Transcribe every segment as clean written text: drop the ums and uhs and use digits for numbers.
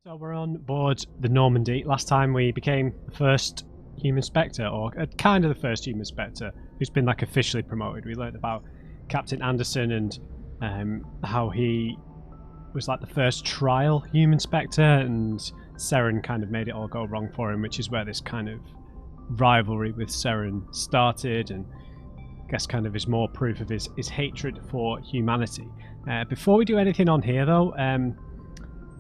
So we're on board the Normandy. Last time we became the first human Spectre, or kind of the first human Spectre, who's been like officially promoted. We learned about Captain Anderson and how he was like the first trial human Spectre, and Seren kind of made it all go wrong for him, which is where this kind of rivalry with Seren started, and I guess kind of is more proof of his hatred for humanity. Before we do anything on here though,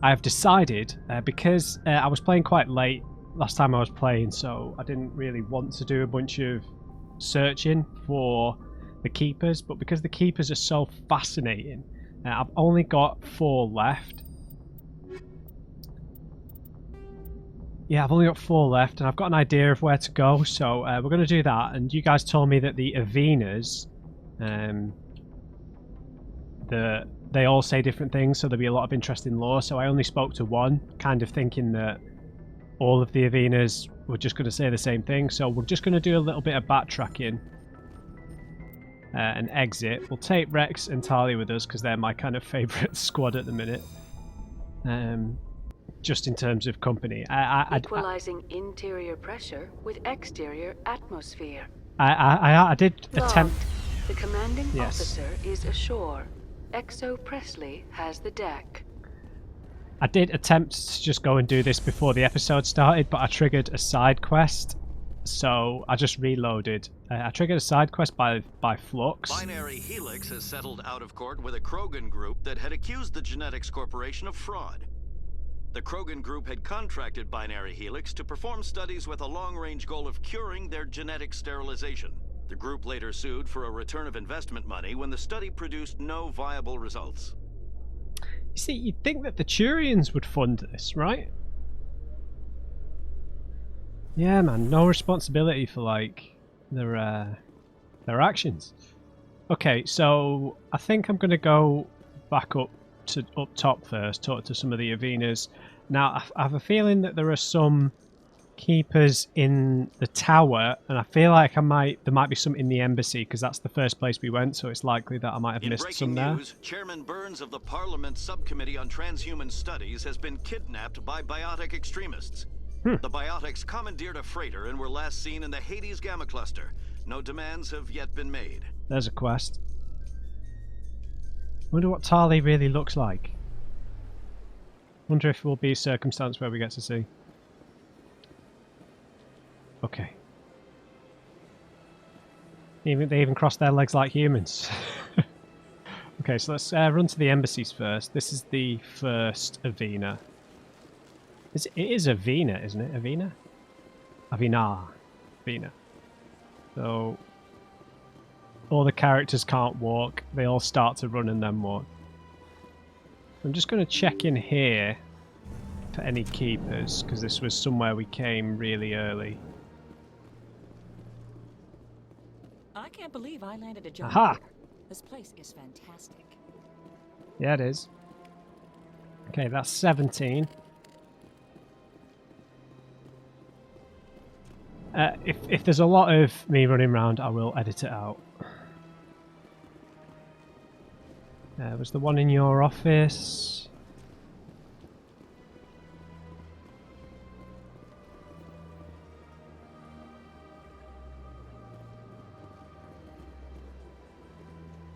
I've decided, because I was playing quite late last time I was playing, so I didn't really want to do a bunch of searching for the keepers, but because the keepers are so fascinating, I've only got 4 left. Yeah, I've only got 4 left, and I've got an idea of where to go, so we're going to do that. And you guys told me that the Avenas, they all say different things, so there'll be a lot of interesting lore. So I only spoke to one, kind of thinking that all of the Avenas were just going to say the same thing. So we're just going to do a little bit of backtracking and exit. We'll take Rex and Tali with us because they're my kind of favourite squad at the minute. Just in terms of company. Equalizing interior pressure with exterior atmosphere. I did attempt... The commanding officer is ashore. Exo Presley has the deck. I did attempt to just go and do this before the episode started, but I triggered a side quest, so I just reloaded. I triggered a side quest by Flux. Binary Helix has settled out of court with a Krogan group that had accused the Genetics Corporation of fraud. The Krogan group had contracted Binary Helix to perform studies with a long-range goal of curing their genetic sterilization. The group later sued for a return of investment money when the study produced no viable results. You see, you'd think that the Turians would fund this, right? Yeah, man, no responsibility for, like, their actions. Okay, so I think I'm going to go back up top first, talk to some of the Avenas. Now, I have a feeling that there are some keepers in the tower, and I feel like there might be some in the embassy, because that's the first place we went, so it's likely that I might have missed some there. In breaking news, Chairman Burns of the Parliament Subcommittee on Transhuman Studies has been kidnapped by biotic extremists. The biotics commandeered a freighter and were last seen in the Hades Gamma Cluster. No demands have yet been made. There's a quest. Wonder what Tali really looks like. Wonder if it will be a circumstance where we get to see. Okay. They even cross their legs like humans. Okay, so let's run to the embassies first. This is the first Avena. It is Avena, isn't it? Avena? Avena. So all the characters can't walk. They all start to run and then walk. I'm just going to check in here for any keepers, because this was somewhere we came really early. I can't believe I landed a job. Aha! Here. This place is fantastic. Yeah, it is. Okay, that's 17. If there's a lot of me running around, I will edit it out. Was the one in your office?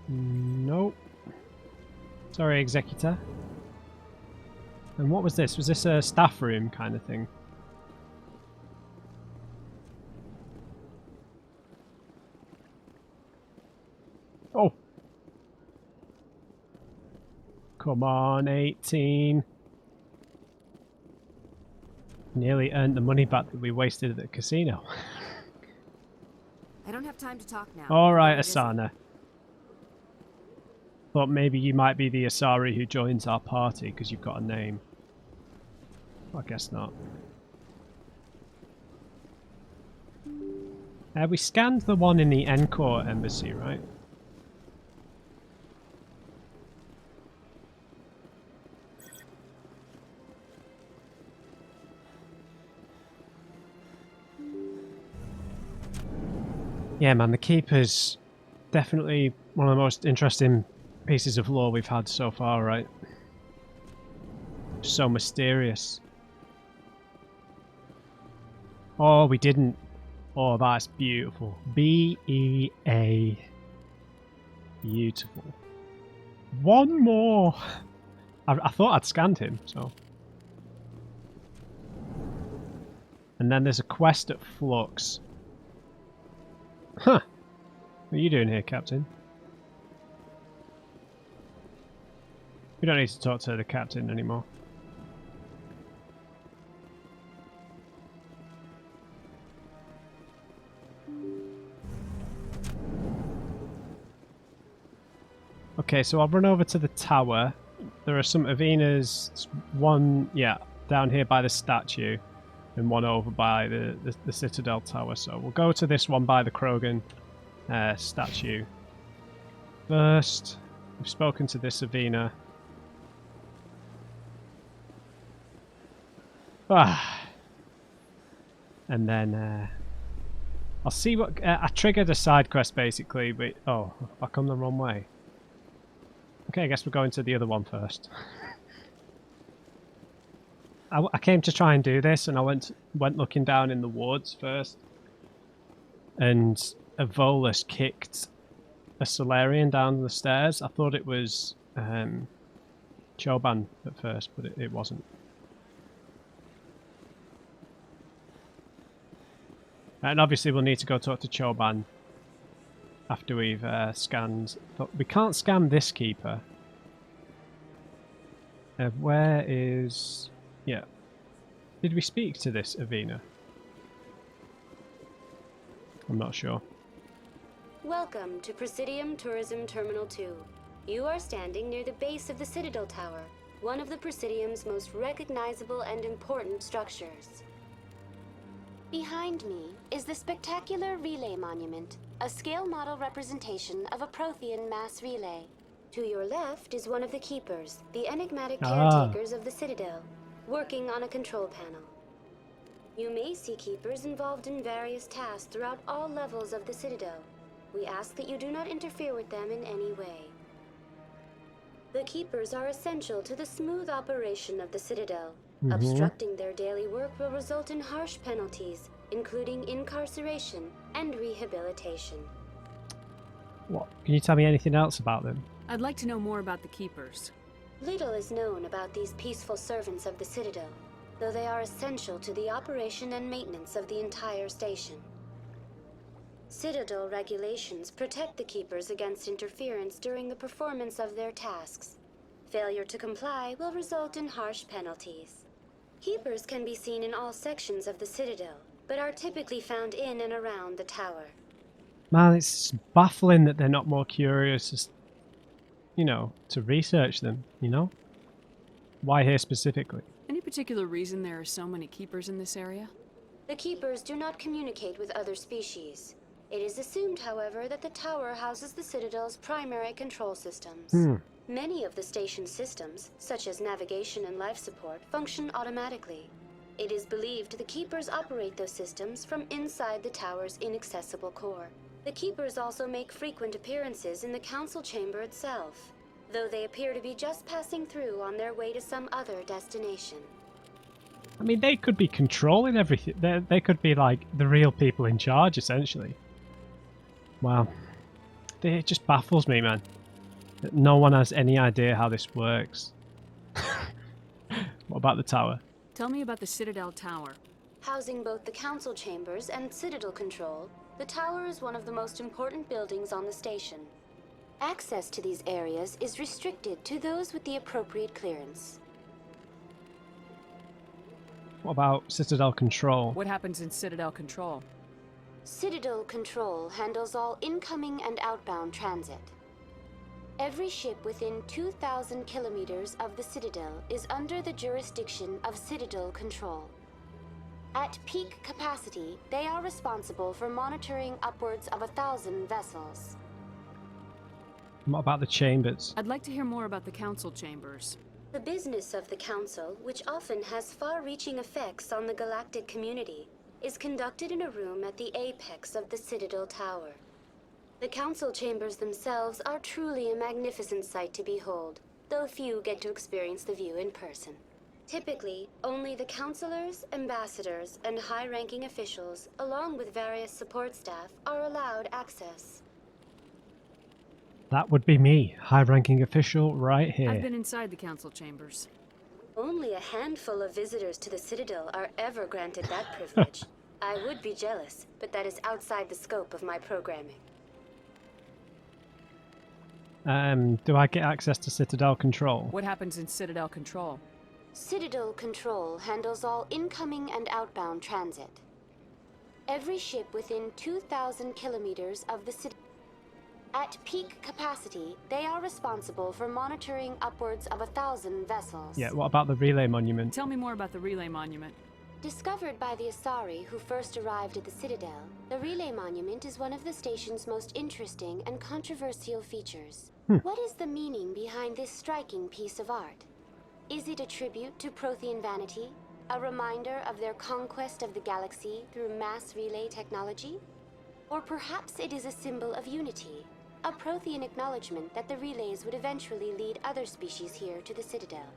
Nope. Sorry, Executor. And what was this? Was this a staff room kind of thing? Oh! Come on, 18. Nearly earned the money back that we wasted at the casino. I don't have time to talk now. Alright, Asana. Thought maybe you might be the Asari who joins our party because you've got a name. I guess not. We scanned the one in the Encore embassy, right? Yeah, man, the Keeper's definitely one of the most interesting pieces of lore we've had so far, right? So mysterious. Oh, we didn't. Oh, that's beautiful. B-E-A. Beautiful. One more. I thought I'd scanned him, so. And then there's a quest at Flux. Huh. What are you doing here, Captain? We don't need to talk to the captain anymore. Okay, so I'll run over to the tower. There are some Avenas, one, yeah, down here by the statue, and one over by the Citadel tower. So we'll go to this one by the Krogan statue. First, we've spoken to this Avena. And then I'll see what... I triggered a side quest basically, but... Oh, I come the wrong way. Okay, I guess we're going to the other one first. I came to try and do this, and I went looking down in the woods first. And a Volus kicked a Solarian down the stairs. I thought it was Choban at first, but it wasn't. And obviously we'll need to go talk to Choban after we've scanned. But we can't scan this keeper. Where is... Yeah. Did we speak to this Avena? I'm not sure. Welcome to Presidium Tourism Terminal 2. You are standing near the base of the Citadel Tower, one of the Presidium's most recognizable and important structures. Behind me is the spectacular relay monument, a scale model representation of a Prothean mass relay. To your left is one of the keepers, the enigmatic caretakers of the Citadel, working on a control panel. You may see keepers involved in various tasks throughout all levels of the Citadel. We ask that you do not interfere with them in any way. The keepers are essential to the smooth operation of the Citadel. Obstructing their daily work will result in harsh penalties, including incarceration and rehabilitation. What? Can you tell me anything else about them? I'd like to know more about the keepers. Little is known about these peaceful servants of the Citadel, though they are essential to the operation and maintenance of the entire station. Citadel regulations protect the keepers against interference during the performance of their tasks. Failure to comply will result in harsh penalties. Keepers can be seen in all sections of the Citadel, but are typically found in and around the tower. Man, it's baffling that they're not more curious as, you know, to research them, you know? Why here specifically? Any particular reason there are so many keepers in this area? The keepers do not communicate with other species. It is assumed, however, that the tower houses the Citadel's primary control systems. Many of the station's systems, such as navigation and life support, function automatically. It is believed the keepers operate those systems from inside the tower's inaccessible core. The keepers also make frequent appearances in the council chamber itself, though they appear to be just passing through on their way to some other destination. I mean, they could be controlling everything. They could be like the real people in charge, essentially. Wow. It just baffles me, man. That no one has any idea how this works. What about the tower? Tell me about the Citadel Tower. Housing both the council chambers and Citadel control, the tower is one of the most important buildings on the station. Access to these areas is restricted to those with the appropriate clearance. What about Citadel Control? What happens in Citadel Control? Citadel Control handles all incoming and outbound transit. Every ship within 2,000 kilometers of the Citadel is under the jurisdiction of Citadel Control. At peak capacity, they are responsible for monitoring upwards of 1,000 vessels. What about the chambers? I'd like to hear more about the council chambers. The business of the Council, which often has far-reaching effects on the galactic community, is conducted in a room at the apex of the Citadel Tower. The council chambers themselves are truly a magnificent sight to behold, though few get to experience the view in person. Typically, only the counselors, ambassadors, and high-ranking officials, along with various support staff, are allowed access. That would be me, high-ranking official right here. I've been inside the council chambers. Only a handful of visitors to the Citadel are ever granted that privilege. I would be jealous, but that is outside the scope of my programming. Do I get access to Citadel control? What happens in Citadel control? Citadel Control handles all incoming and outbound transit. Every ship within 2,000 kilometers of the Citadel. At peak capacity, they are responsible for monitoring upwards of 1,000 vessels. Yeah, what about the relay monument? Tell me more about the relay monument. Discovered by the Asari who first arrived at the Citadel, the relay monument is one of the station's most interesting and controversial features. What is the meaning behind this striking piece of art? Is it a tribute to Prothean vanity? A reminder of their conquest of the galaxy through mass relay technology? Or perhaps it is a symbol of unity, a Prothean acknowledgement that the relays would eventually lead other species here to the Citadel.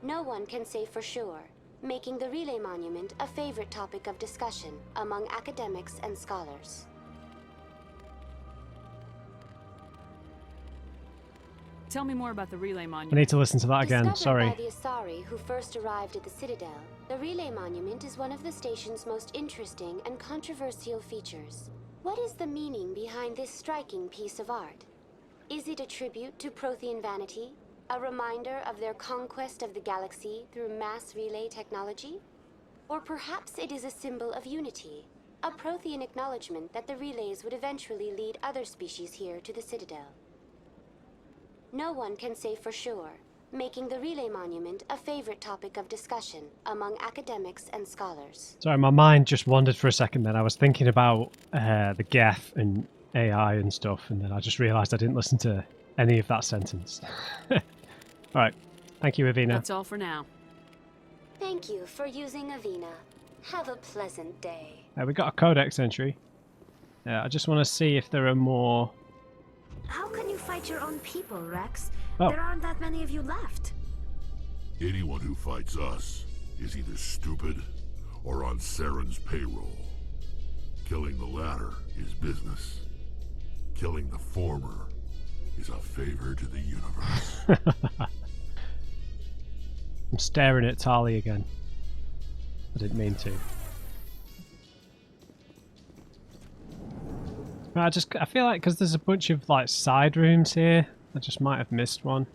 No one can say for sure, making the relay monument a favorite topic of discussion among academics and scholars. Tell me more about the relay I monument. need to listen to that again, Discovered sorry. by the Asari who first arrived at the Citadel, the relay monument is one of the station's most interesting and controversial features. What is the meaning behind this striking piece of art? Is it a tribute to Prothean vanity? A reminder of their conquest of the galaxy through mass relay technology? Or perhaps it is a symbol of unity, a Prothean acknowledgement that the relays would eventually lead other species here to the Citadel. No one can say for sure, making the relay monument a favorite topic of discussion among academics and scholars. Sorry, my mind just wandered for a second then. I was thinking about the Geth and AI and stuff, and then I just realised I didn't listen to any of that sentence. Alright, thank you, Avina. That's all for now. Thank you for using Avina. Have a pleasant day. We got a codex entry. I just want to see if there are more... How can you fight your own people, Rex? Oh. There aren't that many of you left. Anyone who fights us is either stupid or on Saren's payroll. Killing the latter is business. Killing the former is a favor to the universe. I'm staring at Tali again. I didn't mean to. I feel like because there's a bunch of like side rooms here, I just might have missed one.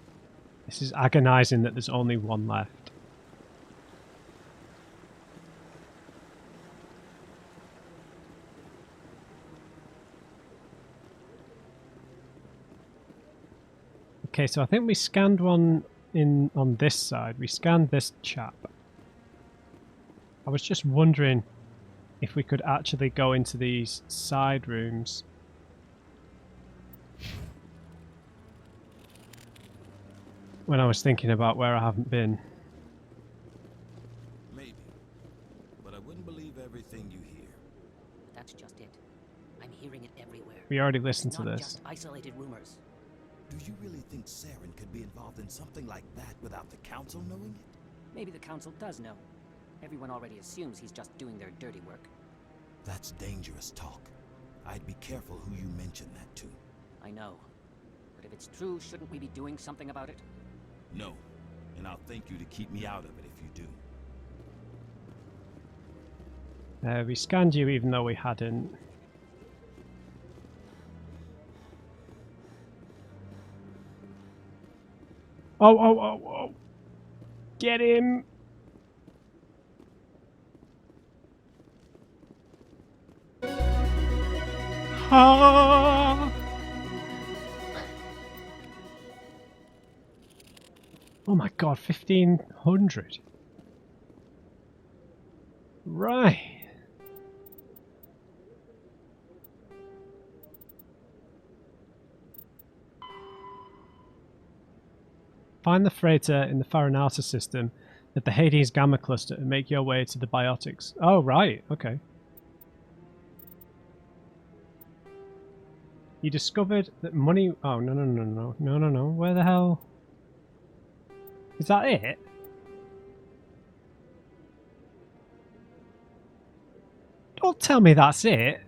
This is agonizing that there's only one left. Okay, so I think we scanned one on this side. We scanned this chap. I was just wondering if we could actually go into these side rooms. When I was thinking about where I haven't been. Maybe. But I wouldn't believe everything you hear. That's just it. I'm hearing it everywhere. We already listened to Not this. just isolated rumors. Do you really think Saren could be involved in something like that without the Council knowing it? Maybe the Council does know. Everyone already assumes he's just doing their dirty work. That's dangerous talk. I'd be careful who you mention that to. I know. But if it's true, shouldn't we be doing something about it? No. And I'll thank you to keep me out of it if you do. We scanned you even though we hadn't. Oh! Get him! Ah! Oh my god, 1500. Right. Find the freighter in the Farinata system at the Hades Gamma Cluster and make your way to the biotics. Oh, right. Okay. You discovered that money... Oh, no. Where the hell... Is that it? Don't tell me that's it.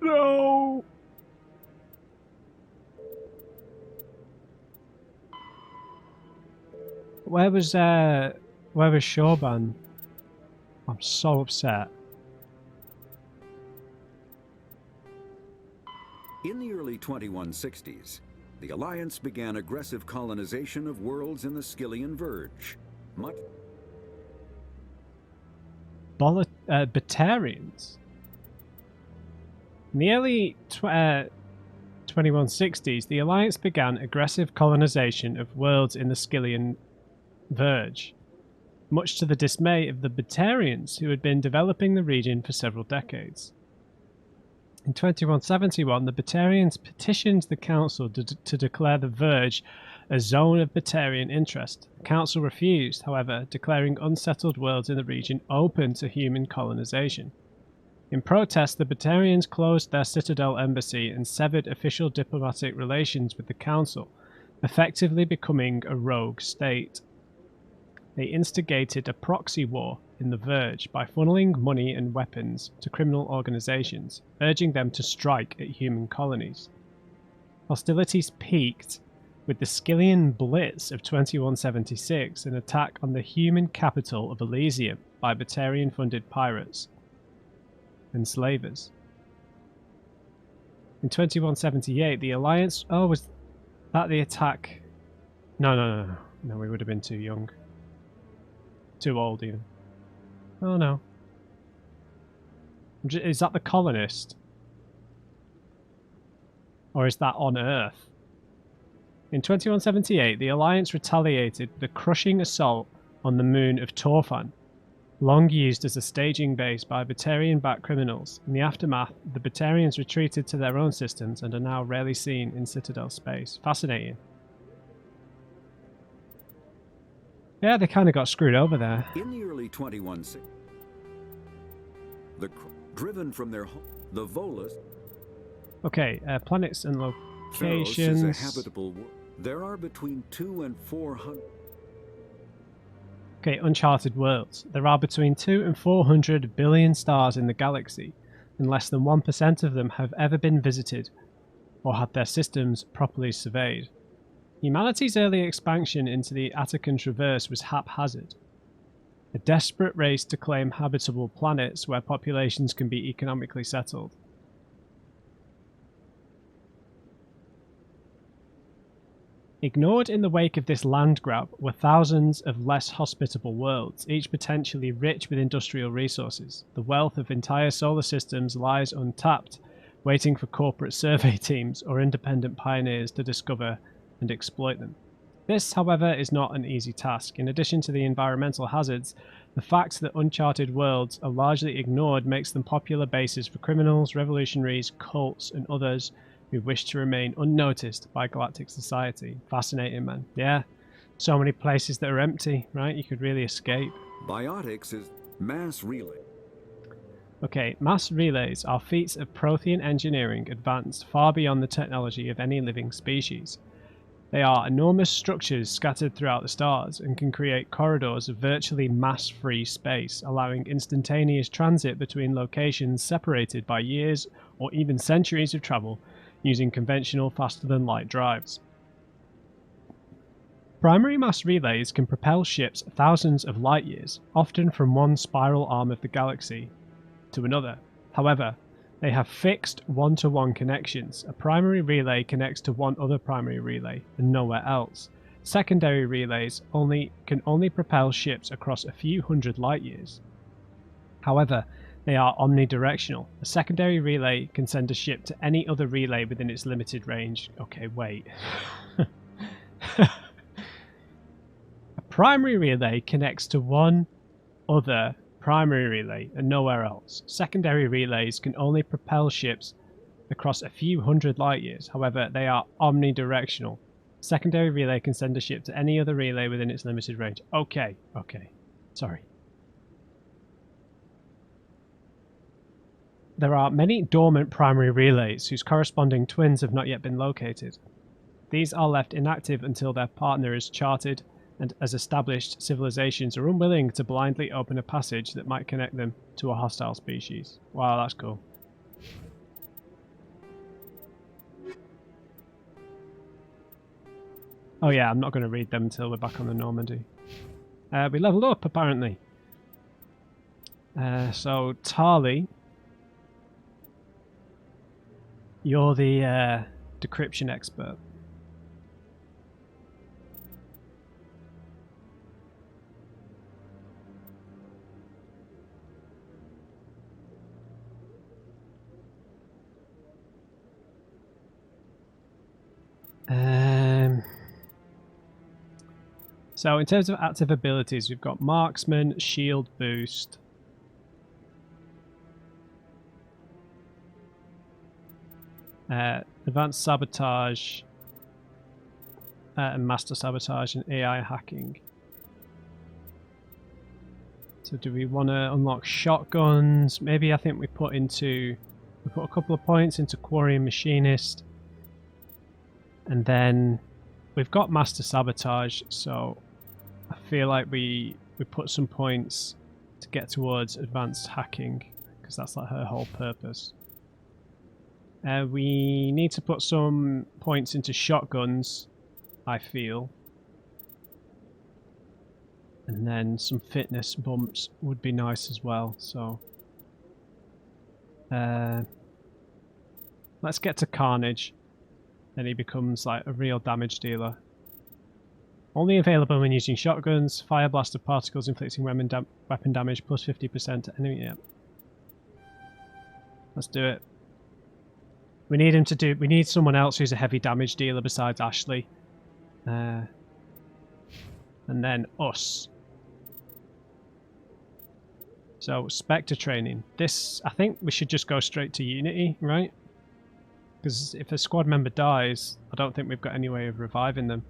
No. Where was Shoban? I'm so upset. In the early 2160s, the Alliance began aggressive colonization of worlds in the Skyllian Verge. Batarians? In the early 2160s, the Alliance began aggressive colonization of worlds in the Skyllian Verge, much to the dismay of the Batarians, who had been developing the region for several decades. In 2171, the Batarians petitioned the Council to declare the Verge a zone of Batarian interest. The Council refused, however, declaring unsettled worlds in the region open to human colonization. In protest, the Batarians closed their Citadel embassy and severed official diplomatic relations with the Council, effectively becoming a rogue state. They instigated a proxy war in the Verge by funneling money and weapons to criminal organizations, urging them to strike at human colonies. Hostilities peaked with the Skyllian Blitz of 2176, an attack on the human capital of Elysium by Batarian-funded pirates and slavers. In 2178, the Alliance... Oh, was that the attack? No, we would have been too young. Too old, even. Oh, no. Is that the colonist? Or is that on Earth? In 2178, the Alliance retaliated with a crushing assault on the moon of Torfan, long used as a staging base by Batarian-backed criminals. In the aftermath, the Batarians retreated to their own systems and are now rarely seen in Citadel space. Fascinating. Yeah, they kind of got screwed over there. In the early 2160s, driven from their home, the Volus. Okay, planets and Theros locations. is a habitable world. There are between 200 and 400. Okay, uncharted worlds. There are between 2 and 400 billion stars in the galaxy, and less than 1% of them have ever been visited or had their systems properly surveyed. Humanity's early expansion into the Attican Traverse was haphazard. A desperate race to claim habitable planets where populations can be economically settled. Ignored in the wake of this land grab were thousands of less hospitable worlds, each potentially rich with industrial resources. The wealth of entire solar systems lies untapped, waiting for corporate survey teams or independent pioneers to discover and exploit them. This, however, is not an easy task. In addition to the environmental hazards, the fact that uncharted worlds are largely ignored makes them popular bases for criminals, revolutionaries, cults, and others who wish to remain unnoticed by galactic society. Fascinating, man. Yeah, so many places that are empty, right? You could really escape. Biotics is mass relay. Okay, mass relays are feats of Prothean engineering advanced far beyond the technology of any living species. They are enormous structures scattered throughout the stars and can create corridors of virtually mass-free space, allowing instantaneous transit between locations separated by years or even centuries of travel using conventional faster-than-light drives. Primary mass relays can propel ships thousands of light years, often from one spiral arm of the galaxy to another. However, they have fixed one-to-one connections. A primary relay connects to one other primary relay and nowhere else. Secondary relays can only propel ships across a few hundred light years. However, they are omnidirectional. A secondary relay can send a ship to any other relay within its limited range. Okay, wait. A primary relay connects to one other primary relay and nowhere else. Secondary relays can only propel ships across a few hundred light years. However, they are omnidirectional. Secondary relay can send a ship to any other relay within its limited range. Okay. Sorry. There are many dormant primary relays whose corresponding twins have not yet been located. These are left inactive until their partner is charted, and as established civilizations are unwilling to blindly open a passage that might connect them to a hostile species. Wow, that's cool. Oh yeah, I'm not going to read them until we're back on the Normandy. We leveled up, apparently. So, Tali, you're the decryption expert. So in terms of active abilities, we've got Marksman, Shield Boost, Advanced Sabotage, and Master Sabotage and AI Hacking. So do we want to unlock shotguns? Maybe I think we put a couple of points into Quarry and Machinist. And then we've got Master Sabotage, so I feel like we put some points to get towards Advanced Hacking, because that's like her whole purpose. We need to put some points into shotguns, I feel. And then some fitness bumps would be nice as well, so... let's get to Carnage. Then he becomes like a real damage dealer. Only available when using shotguns, fire blaster particles inflicting weapon damage plus 50% to enemy. Yeah. Let's do it. We need him to do. We need someone else who's a heavy damage dealer besides Ashley. And then us. So Spectre training. This, I think we should just go straight to Unity, right? Because if a squad member dies, I don't think we've got any way of reviving them.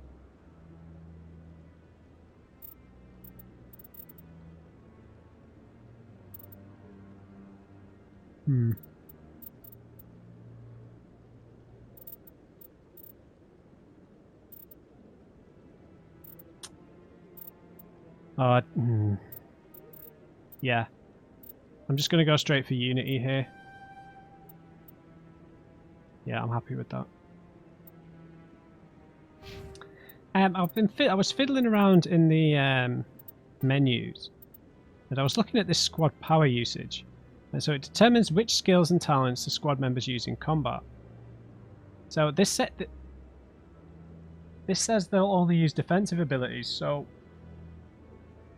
Yeah. I'm just going to go straight for Unity here. Yeah, I'm happy with that. I was fiddling around in the menus, and I was looking at this squad power usage. And so it determines which skills and talents the squad members use in combat. So this says they'll only use defensive abilities, so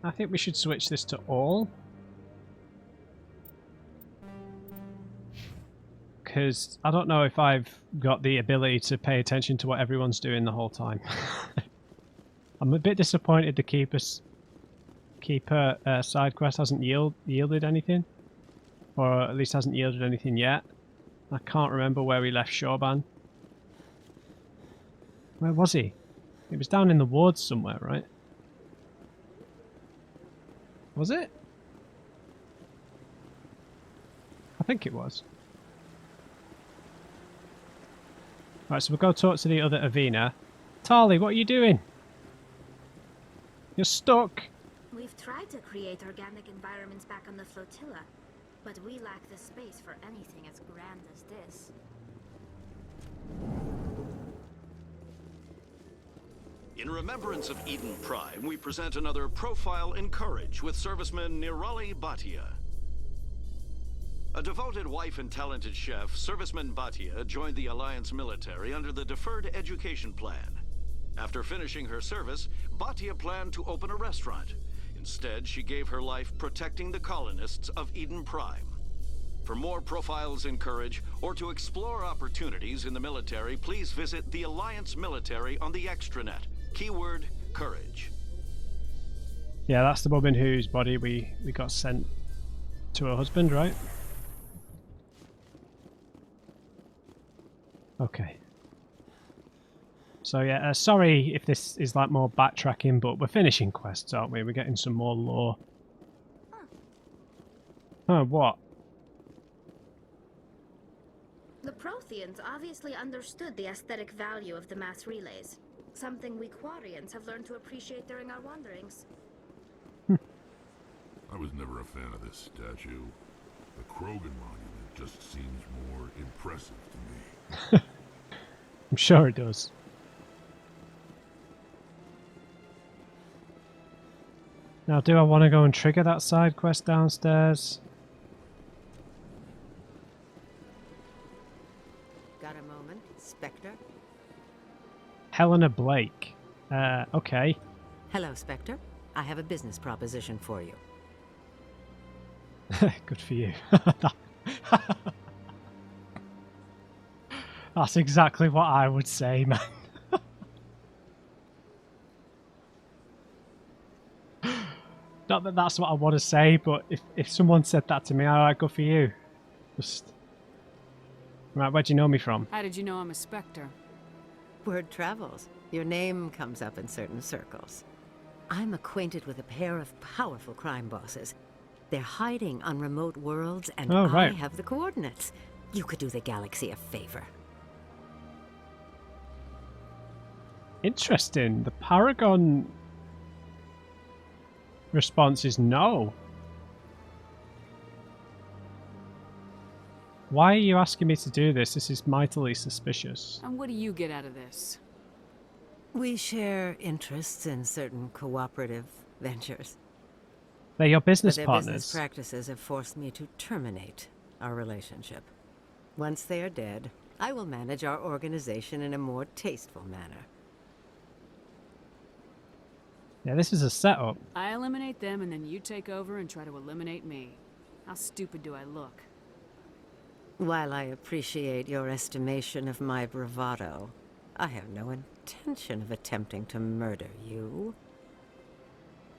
I think we should switch this to all. Because I don't know if I've got the ability to pay attention to what everyone's doing the whole time. I'm a bit disappointed the Keeper side quest hasn't yielded anything. Or at least hasn't yielded anything yet. I can't remember where we left Shorban. Where was he? It was down in the wards somewhere, right? Was it? I think it was. Right, so we'll go talk to the other Avena. Tali, what are you doing? You're stuck. We've tried to create organic environments back on the flotilla, but we lack the space for anything as grand as this. In remembrance of Eden Prime, we present another profile in courage with serviceman Nirali Bhatia. A devoted wife and talented chef, serviceman Bhatia joined the Alliance military under the Deferred Education Plan. After finishing her service, Bhatia planned to open a restaurant. Instead, she gave her life protecting the colonists of Eden Prime. For more profiles in courage, or to explore opportunities in the military, please visit the Alliance military on the extranet. Keyword, courage. Yeah, that's the woman whose body we got sent to her husband, right? Okay. So yeah, sorry if this is like more backtracking, but we're finishing quests, aren't we? We're getting some more lore Huh, what? The Protheans obviously understood the aesthetic value of the mass relays. Something we Quarians have learned to appreciate during our wanderings. I was never a fan of this statue. The Krogan monument just seems more impressive to me. I'm sure it does. Now, do I want to go and trigger that side quest downstairs? Got a moment, Spectre? Helena Blake. Okay. Hello, Spectre. I have a business proposition for you. Good for you. That's exactly what I would say, man. Not that that's what I want to say, but if someone said that to me, alright, good for you. Just... Right, where'd you know me from? How did you know I'm a Spectre? Word travels. Your name comes up in certain circles. I'm acquainted with a pair of powerful crime bosses. They're hiding on remote worlds, and I have the coordinates. You could do the galaxy a favor. Interesting. The Paragon response is no. Why are you asking me to do this? This is mightily suspicious. And what do you get out of this? We share interests in certain cooperative ventures. They're your business but their partners. Business practices have forced me to terminate our relationship. Once they are dead, I will manage our organization in a more tasteful manner. Yeah, this is a setup. I eliminate them and then you take over and try to eliminate me. How stupid do I look? While I appreciate your estimation of my bravado, I have no intention of attempting to murder you.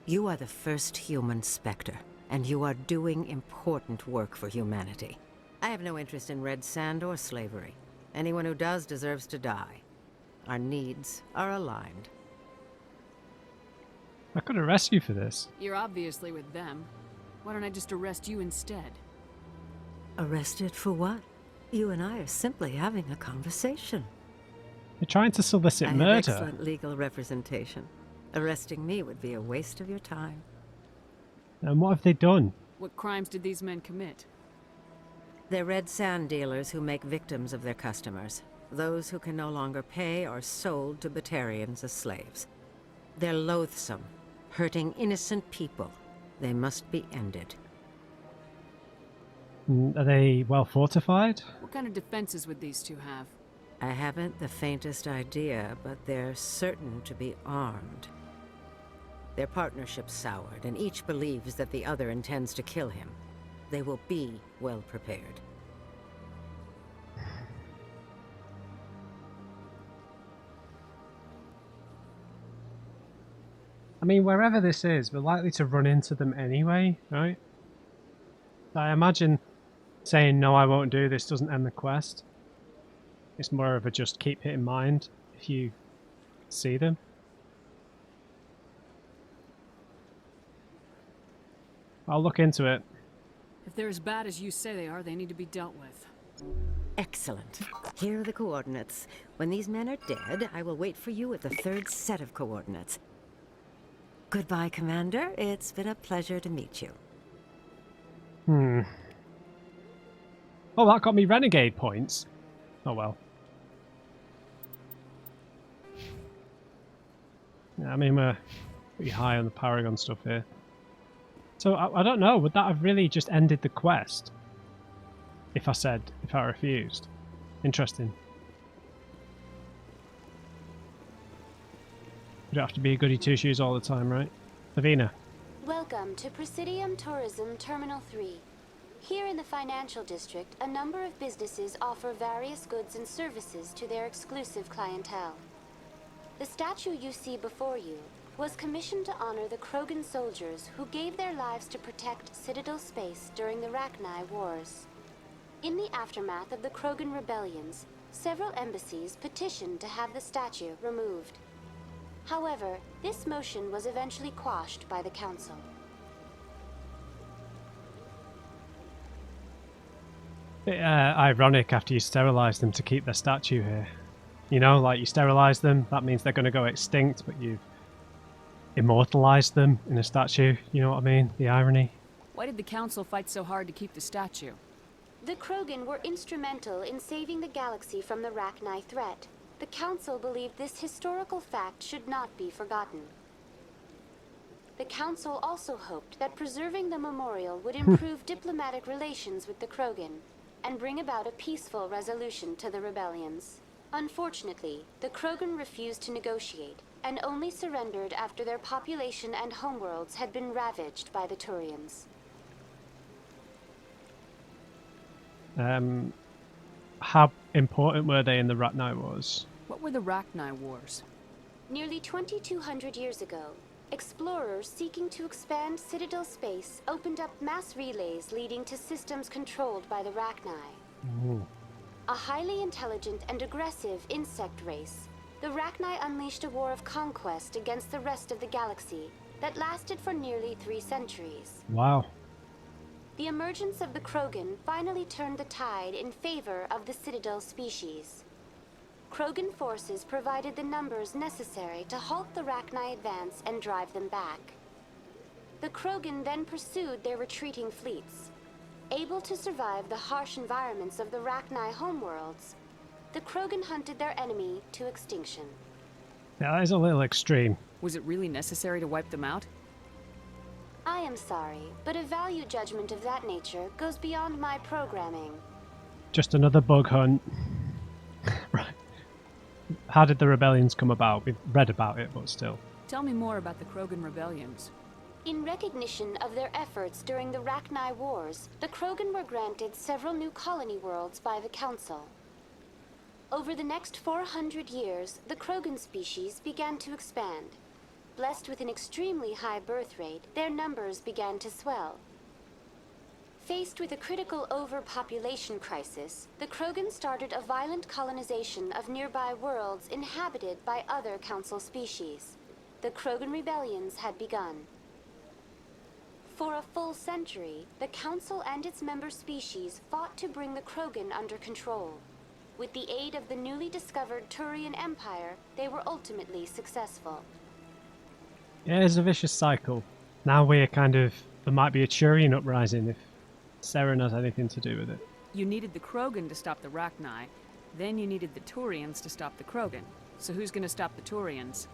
You are the first human Spectre, and you are doing important work for humanity. I have no interest in red sand or slavery. Anyone who does deserves to die. Our needs are aligned. I could arrest you for this. You're obviously with them. Why don't I just arrest you instead? Arrested for what? You and I are simply having a conversation. You're trying to solicit I murder. have excellent legal representation. Arresting me would be a waste of your time. And what have they done? What crimes did these men commit? They're red sand dealers who make victims of their customers. Those who can no longer pay are sold to Batarians as slaves. They're loathsome, hurting innocent people. They must be ended. Are they well fortified? What kind of defenses would these two have? I haven't the faintest idea, but they're certain to be armed. Their partnership's soured, and each believes that the other intends to kill him. They will be well prepared. I mean, wherever this is, we're likely to run into them anyway, right? I imagine saying, no, I won't do this doesn't end the quest. It's more of a just keep it in mind if you see them. I'll look into it. If they're as bad as you say they are, they need to be dealt with. Excellent. Here are the coordinates. When these men are dead, I will wait for you at the third set of coordinates. Goodbye, Commander. It's been a pleasure to meet you. Oh, that got me renegade points. Oh well. Yeah, I mean, we're pretty high on the Paragon stuff here. So, I don't know, would that have really just ended the quest? If I refused? Interesting. You don't have to be a goody two-shoes all the time, right? Lavina. Welcome to Presidium Tourism Terminal 3. Here in the financial district, a number of businesses offer various goods and services to their exclusive clientele. The statue you see before you was commissioned to honor the Krogan soldiers who gave their lives to protect Citadel space during the Rachni Wars. In the aftermath of the Krogan rebellions, several embassies petitioned to have the statue removed. However, this motion was eventually quashed by the Council. Bit ironic after you sterilise them to keep their statue here. You know, like you sterilise them, that means they're going to go extinct, but you've immortalised them in a statue. You know what I mean? The irony. Why did the Council fight so hard to keep the statue? The Krogan were instrumental in saving the galaxy from the Rachni threat. The Council believed this historical fact should not be forgotten. The Council also hoped that preserving the memorial would improve diplomatic relations with the Krogan and bring about a peaceful resolution to the rebellions. Unfortunately, the Krogan refused to negotiate and only surrendered after their population and homeworlds had been ravaged by the Turians. How important were they in the Rachni Wars? What were the Rachni Wars? Nearly 2,200 years ago, explorers seeking to expand Citadel space opened up mass relays leading to systems controlled by the Rachni. Ooh. A highly intelligent and aggressive insect race, the Rachni unleashed a war of conquest against the rest of the galaxy that lasted for nearly 3 centuries. Wow. The emergence of the Krogan finally turned the tide in favor of the Citadel species. Krogan forces provided the numbers necessary to halt the Rachni advance and drive them back. The Krogan then pursued their retreating fleets. Able to survive the harsh environments of the Rachni homeworlds, the Krogan hunted their enemy to extinction. Yeah, that is a little extreme. Was it really necessary to wipe them out? I am sorry, but a value judgment of that nature goes beyond my programming. Just another bug hunt. Right. How did the rebellions come about? We've read about it, but still. Tell me more about the Krogan rebellions. In recognition of their efforts during the Rachni Wars, the Krogan were granted several new colony worlds by the Council. Over the next 400 years, the Krogan species began to expand. Blessed with an extremely high birth rate, their numbers began to swell. Faced with a critical overpopulation crisis, the Krogan started a violent colonization of nearby worlds inhabited by other Council species. The Krogan rebellions had begun. For a full century, the Council and its member species fought to bring the Krogan under control. With the aid of the newly discovered Turian Empire, they were ultimately successful. Yeah, it's a vicious cycle. Now we're there might be a Turian uprising if Seren has anything to do with it. You needed the Krogan to stop the Rachni, then you needed the Turians to stop the Krogan. So who's gonna stop the Turians?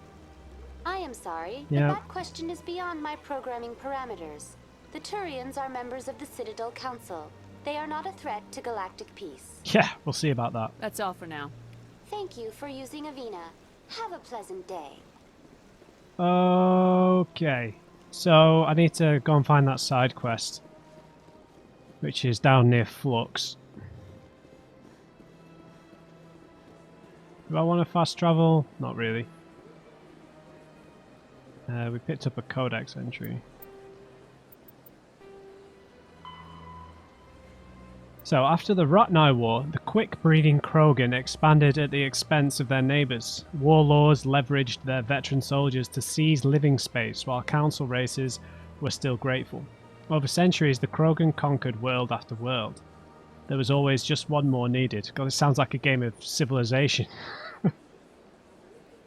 I am sorry, Yeah. but that question is beyond my programming parameters. The Turians are members of the Citadel Council. They are not a threat to galactic peace. Yeah, we'll see about that. That's all for now. Thank you for using Avina. Have a pleasant day. Okay, so I need to go and find that side quest, which is down near Flux. Do I want to fast travel? Not really. We picked up a codex entry. So after the Rachni War, the quick-breeding Krogan expanded at the expense of their neighbours. Warlords leveraged their veteran soldiers to seize living space, while council races were still grateful. Over centuries, the Krogan conquered world after world. There was always just one more needed. God, it sounds like a game of Civilization.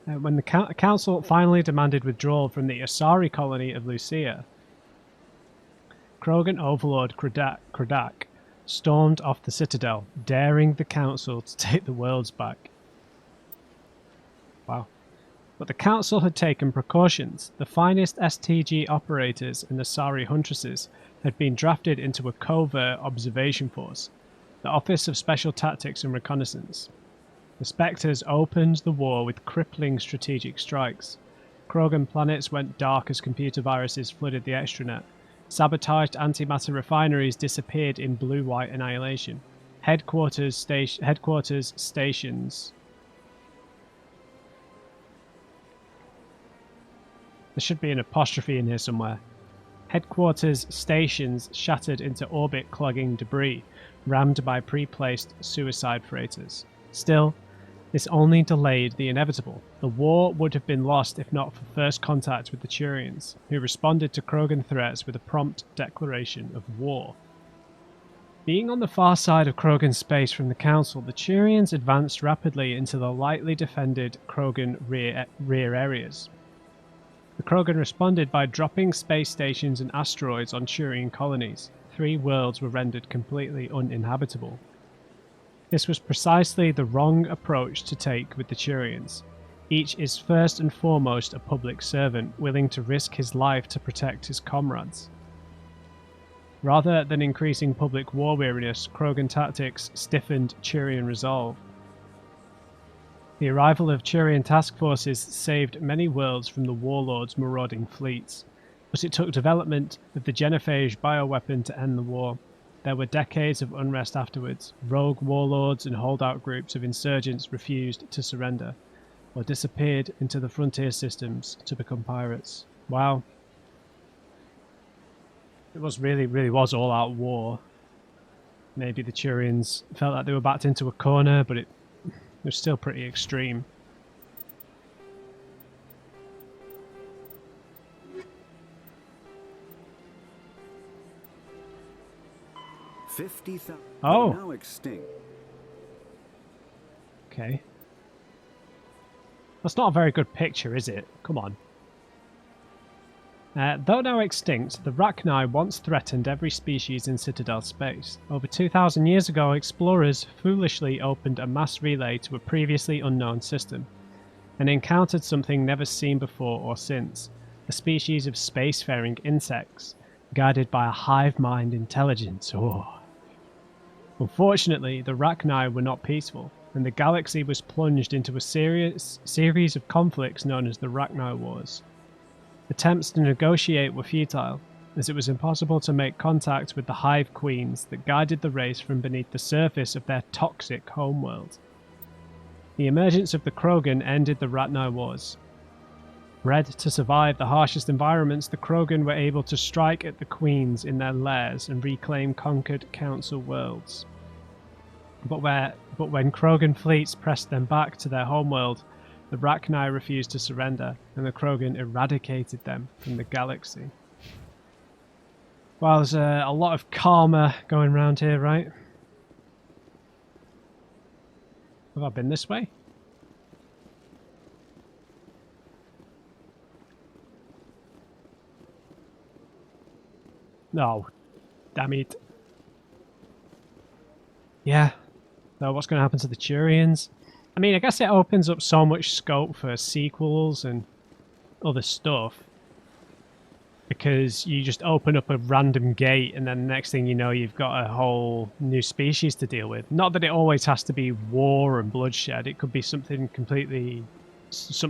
When the council finally demanded withdrawal from the Asari colony of Lucia, Krogan overlord Kradak stormed off the Citadel, daring the council to take the worlds back. Wow. But the council had taken precautions. The finest STG operators and Asari huntresses had been drafted into a covert observation force, the Office of Special Tactics and Reconnaissance. The Spectres opened the war with crippling strategic strikes. Krogan planets went dark as computer viruses flooded the extranet. Sabotaged antimatter refineries disappeared in blue-white annihilation. Headquarters stations. There should be an apostrophe in here somewhere. Headquarters stations shattered into orbit-clogging debris, rammed by pre-placed suicide freighters. Still, this only delayed the inevitable. The war would have been lost if not for first contact with the Turians, who responded to Krogan threats with a prompt declaration of war. Being on the far side of Krogan's space from the Council, the Turians advanced rapidly into the lightly defended Krogan rear areas. The Krogan responded by dropping space stations and asteroids on Turian colonies. 3 worlds were rendered completely uninhabitable. This was precisely the wrong approach to take with the Turians. Each is first and foremost a public servant, willing to risk his life to protect his comrades. Rather than increasing public war weariness, Krogan tactics stiffened Turian resolve. The arrival of Turian task forces saved many worlds from the warlords' marauding fleets, but it took development of the genophage bioweapon to end the war. There were decades of unrest afterwards. Rogue warlords and holdout groups of insurgents refused to surrender, or disappeared into the frontier systems to become pirates. Wow. It really was all-out war. Maybe the Turians felt like they were backed into a corner, but it was still pretty extreme. Oh. Now extinct. Okay. That's not a very good picture, is it? Come on. Though now extinct, the Rachni once threatened every species in Citadel space. Over 2,000 years ago, explorers foolishly opened a mass relay to a previously unknown system, and encountered something never seen before or since, a species of spacefaring insects, guided by a hive mind intelligence. Oh. Unfortunately, the Rachni were not peaceful, and the galaxy was plunged into a series of conflicts known as the Rachni Wars. Attempts to negotiate were futile, as it was impossible to make contact with the hive queens that guided the race from beneath the surface of their toxic homeworld. The emergence of the Krogan ended the Rachni Wars. Bred to survive the harshest environments, the Krogan were able to strike at the queens in their lairs and reclaim conquered council worlds. But when Krogan fleets pressed them back to their homeworld, the Rachni refused to surrender, and the Krogan eradicated them from the galaxy. Well, there's a lot of karma going around here, right? Have I been this way? No. Damn it. Yeah. So what's going to happen to the Turians? I mean, I guess it opens up so much scope for sequels and other stuff. Because you just open up a random gate and then the next thing you know you've got a whole new species to deal with. Not that it always has to be war and bloodshed. It could be something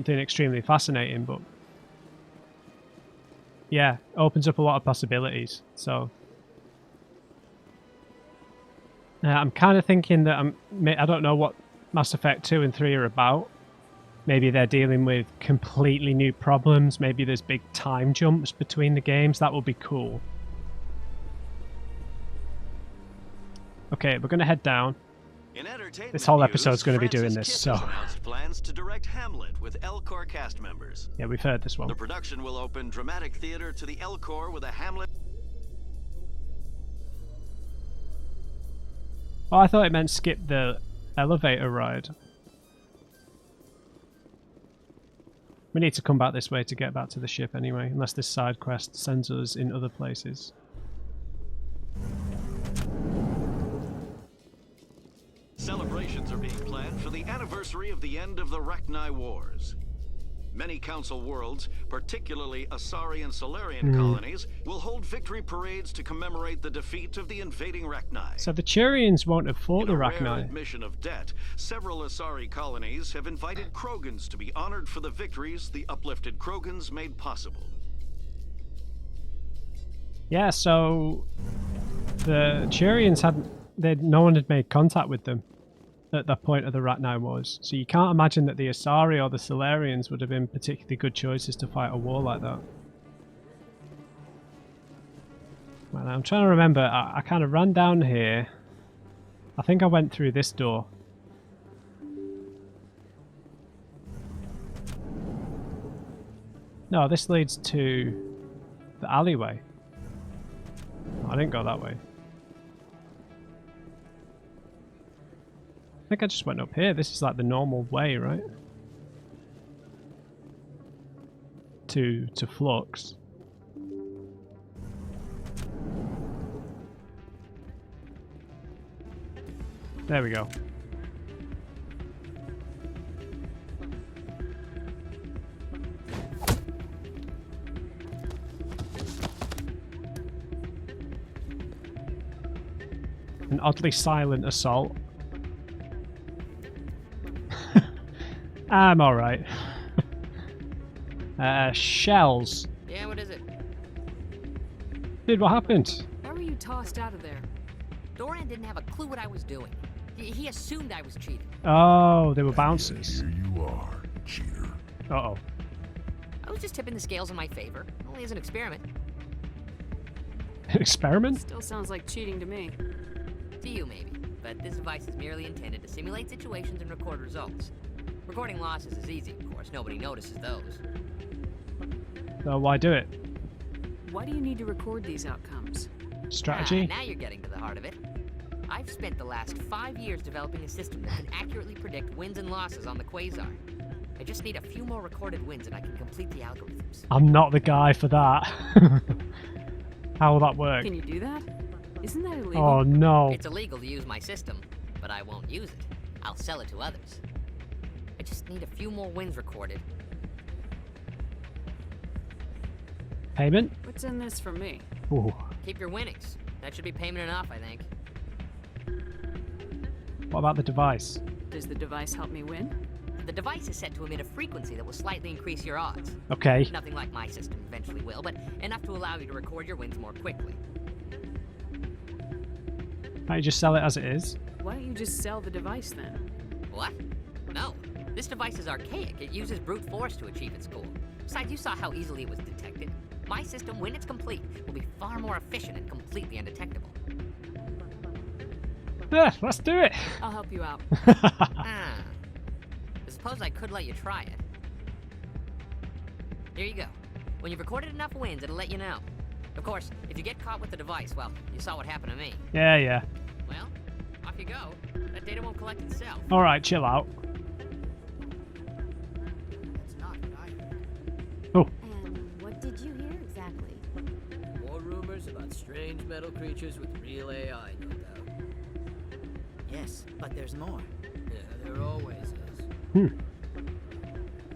extremely fascinating, but yeah, opens up a lot of possibilities. So I'm kind of thinking that I don't know what Mass Effect 2 and 3 are about. Maybe they're dealing with completely new problems. Maybe there's big time jumps between the games. That would be cool. Okay, we're going to head down. This whole episode's going to be doing this, so... plans to direct Hamlet with L-Corps cast members. Yeah, we've heard this one. The production will open dramatic theater to the L-Corps with a Hamlet... Oh, I thought it meant skip the elevator ride. We need to come back this way to get back to the ship anyway, unless this side quest sends us in other places. Celebrations are being planned for the anniversary of the end of the Rachni Wars. Many Council worlds, particularly Asari and Solarian colonies, will hold victory parades to commemorate the defeat of the invading Rachni. So the Turians won't have fought the Rachni. In a rare admission of debt, several Asari colonies have invited Krogans to be honored for the victories the uplifted Krogans made possible. Yeah, so the Turians no one had made contact with them at the point of the Rachni Wars. So you can't imagine that the Asari or the Solarians would have been particularly good choices to fight a war like that. Well, I'm trying to remember. I kind of ran down here. I think I went through this door. No, this leads to the alleyway. I didn't go that way. think I just went up here. This is like the normal way, right? To Flux. There we go. An oddly silent assault. I'm alright. Shells. Yeah, what is it? Dude, what happened? How were you tossed out of there? Doran didn't have a clue what I was doing. He assumed I was cheating. Oh, they were bouncers. Here you are, cheater. Uh-oh. I was just tipping the scales in my favor, only as an experiment. Experiment? Still sounds like cheating to me. To you, maybe. But this device is merely intended to simulate situations and record results. Recording losses is easy, of course. Nobody notices those. So why do it? Why do you need to record these outcomes? Strategy? Now you're getting to the heart of it. I've spent the last 5 years developing a system that can accurately predict wins and losses on the Quasar. I just need a few more recorded wins and I can complete the algorithms. I'm not the guy for that. How will that work? Can you do that? Isn't that illegal? Oh no. It's illegal to use my system, but I won't use it. I'll sell it to others. I just need a few more wins recorded. Payment? What's in this for me? Ooh. Keep your winnings. That should be payment enough, I think. What about the device? Does the device help me win? The device is set to emit a frequency that will slightly increase your odds. Okay. Nothing like my system eventually will, but enough to allow you to record your wins more quickly. Can't you just sell it as it is? Why don't you just sell the device then? What? No. This device is archaic. It uses brute force to achieve its goal. Besides, you saw how easily it was detected. My system, when it's complete, will be far more efficient and completely undetectable. Yeah, let's do it. I'll help you out. I suppose I could let you try it. Here you go. When you've recorded enough wins, it'll let you know. Of course, if you get caught with the device, well, you saw what happened to me. Yeah. Well, off you go. That data won't collect itself. Alright, chill out. That's not what I heard. Oh. And what did you hear exactly? More rumors about strange metal creatures with real AI, no doubt. Yes, but there's more. Yeah, there always is.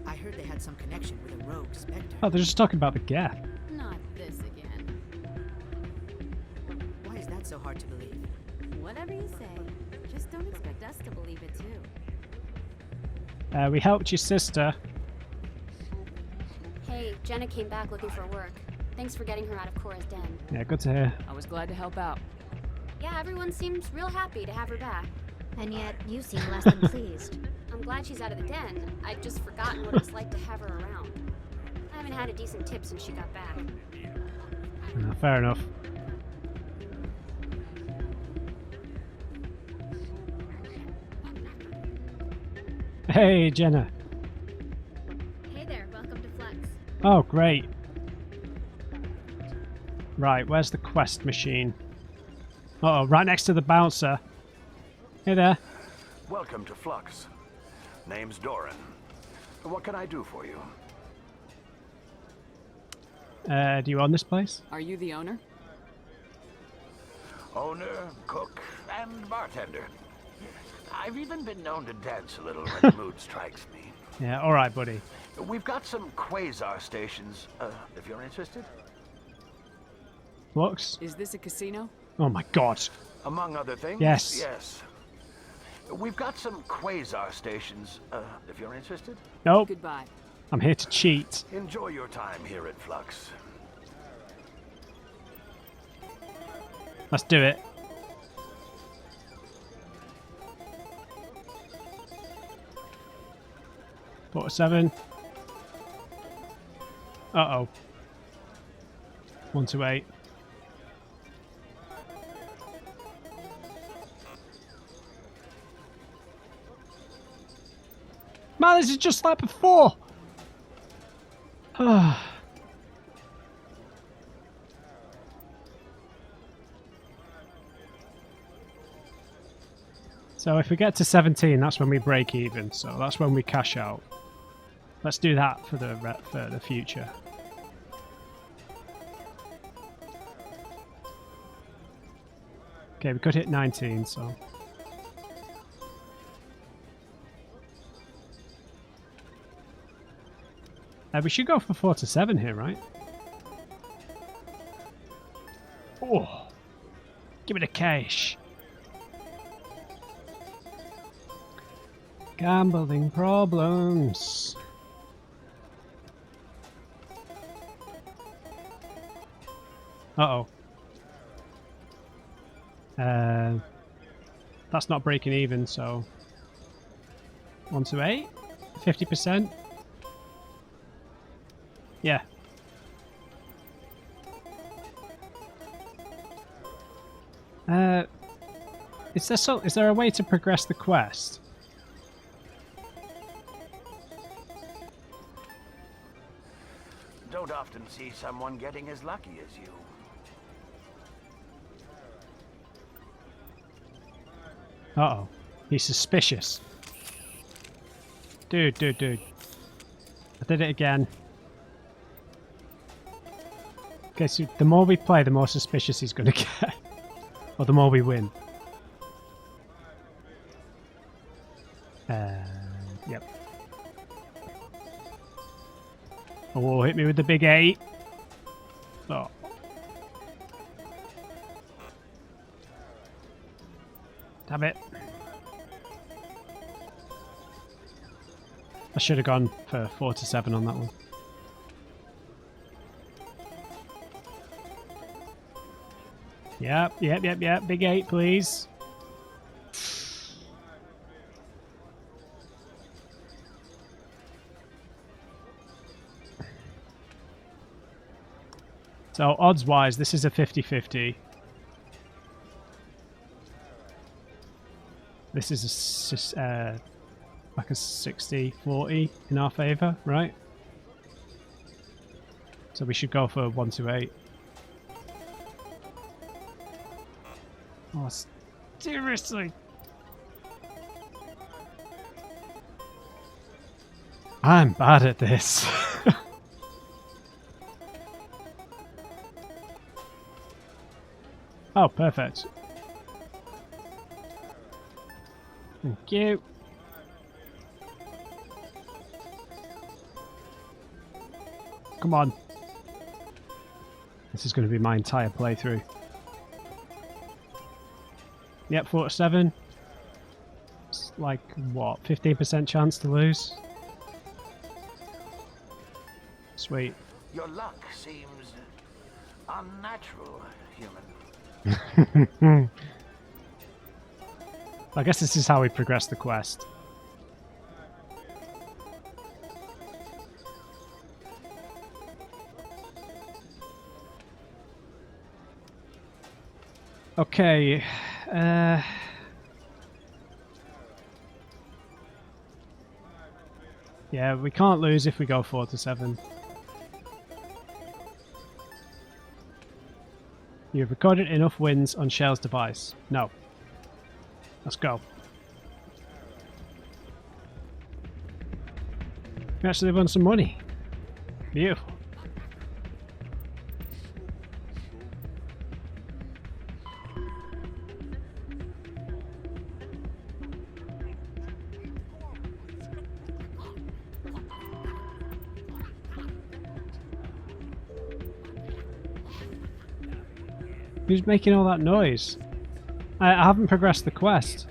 I heard they had some connection with a rogue Spectre. Oh, they're just talking about the gap. Not this again. Why is that so hard to believe? Whatever you say. Just don't expect us to believe it too. We helped your sister. Hey, Jenna came back looking for work. Thanks for getting her out of Cora's den. Yeah, good to hear. I was glad to help out. Yeah, everyone seems real happy to have her back. And yet, you seem less than pleased. I'm glad she's out of the den. I'd just forgotten what it's like to have her around. I haven't had a decent tip since she got back. Fair enough. Hey, Jenna. Hey there, welcome to Flux. Oh, great. Right, where's the quest machine? Uh-oh, right next to the bouncer. Hey there. Welcome to Flux. Name's Doran. What can I do for you? Do you own this place? Are you the owner? Owner, cook, and bartender. I've even been known to dance a little when the mood strikes me. Yeah, alright, buddy. We've got some quasar stations, if you're interested. Flux? Is this a casino? Oh my god. Among other things? Yes. Yes. We've got some quasar stations, if you're interested. Nope. Goodbye. I'm here to cheat. Enjoy your time here at Flux. Let's do it. $47. Uh-oh. 128. Man, this is just like before. So if we get to 17, that's when we break even. So that's when we cash out. Let's do that for the future. Okay, we could hit 19, so... we should go for 4 to 7 here, right? Oh! Give me the cash! Gambling problems! Uh-oh. That's not breaking even, so 1 to 8, 50%. Yeah. Is there a way to progress the quest? Don't often see someone getting as lucky as you. Uh-oh. He's suspicious. Dude. I did it again. Okay, so the more we play, the more suspicious he's going to get. Or the more we win. Yep. Oh, hit me with the big 8. Oh. Damn it. I should have gone for 4 to 7 on that one. Yep. Big 8, please. So, odds-wise, this is a 50-50. This is like a 60-40 in our favour, right? So we should go for 1 to 8. Oh, seriously! I'm bad at this. Oh, perfect. Thank you. Come on. This is going to be my entire playthrough. Yep, 4 to 7. It's like, what, 15% chance to lose? Sweet. Your luck seems unnatural, human. I guess this is how we progress the quest. Okay. Yeah, we can't lose if we go 4 to 7. You've recorded enough wins on Shell's device. No. Let's go. We actually won some money. Beautiful. Who's making all that noise? I haven't progressed the quest.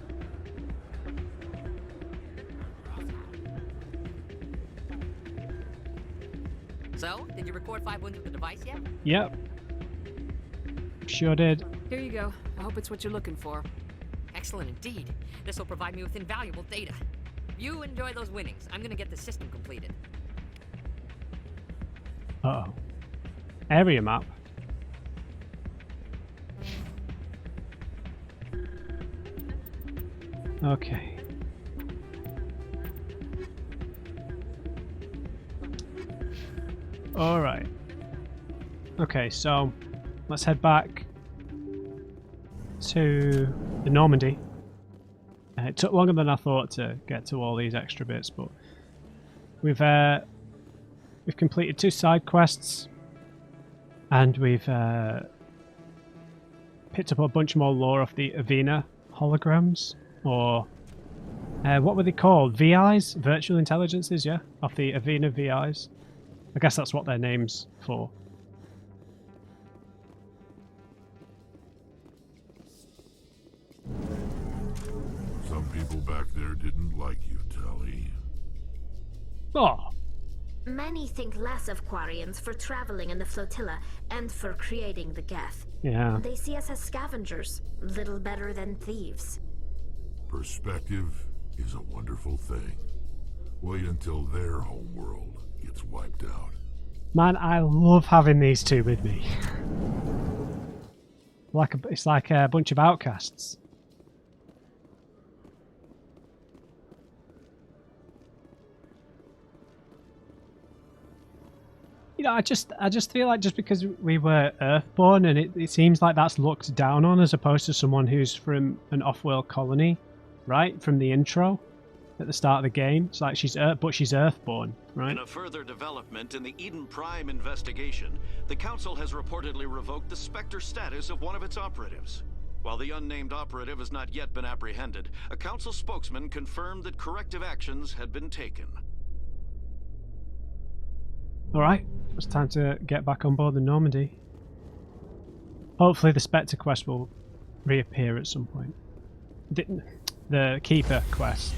So, did you record 5 wins with the device yet? Yep. Sure did. Here you go. I hope it's what you're looking for. Excellent indeed. This will provide me with invaluable data. You enjoy those winnings. I'm gonna get the system completed. Uh-oh. Area map. Okay. Alright. Okay, so let's head back to the Normandy. It took longer than I thought to get to all these extra bits, but we've completed 2 side quests, and we've picked up a bunch more lore off the Avena holograms, or what were they called? VIs? Virtual intelligences, yeah? Off the Avena VIs. I guess that's what their name's for. Some people back there didn't like you, Tali. Oh. Many think less of Quarians for traveling in the flotilla and for creating the Geth. Yeah. They see us as scavengers, little better than thieves. Perspective is a wonderful thing. Wait until their home world gets wiped out. Man, I love having these two with me. It's like a bunch of outcasts. You know, I just feel like just because we were Earthborn, and it seems like that's looked down on as opposed to someone who's from an off-world colony, right? From the intro at the start of the game, it's like she's Earthborn, right? In a further development in the Eden Prime investigation, the Council has reportedly revoked the Spectre status of one of its operatives. While the unnamed operative has not yet been apprehended, a Council spokesman confirmed that corrective actions had been taken. Alright, it's time to get back on board the Normandy. Hopefully the Spectre quest will reappear at some point. The Keeper quest.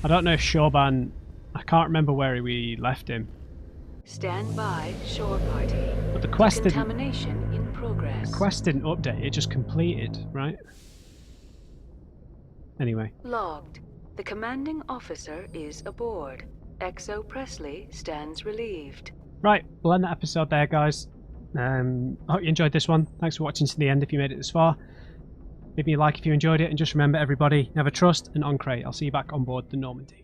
I don't know if Shoban... I can't remember where we left him. Stand by, shore party. But the quest Contamination in progress. The quest didn't update, it just completed, right? Anyway. Logged. The commanding officer is aboard. XO Presley stands relieved. Right, we'll end that episode there, guys. I hope you enjoyed this one. Thanks for watching to the end if you made it this far. Leave me a like if you enjoyed it, and just remember, everybody, never trust and on crate. I'll see you back on board the Normandy.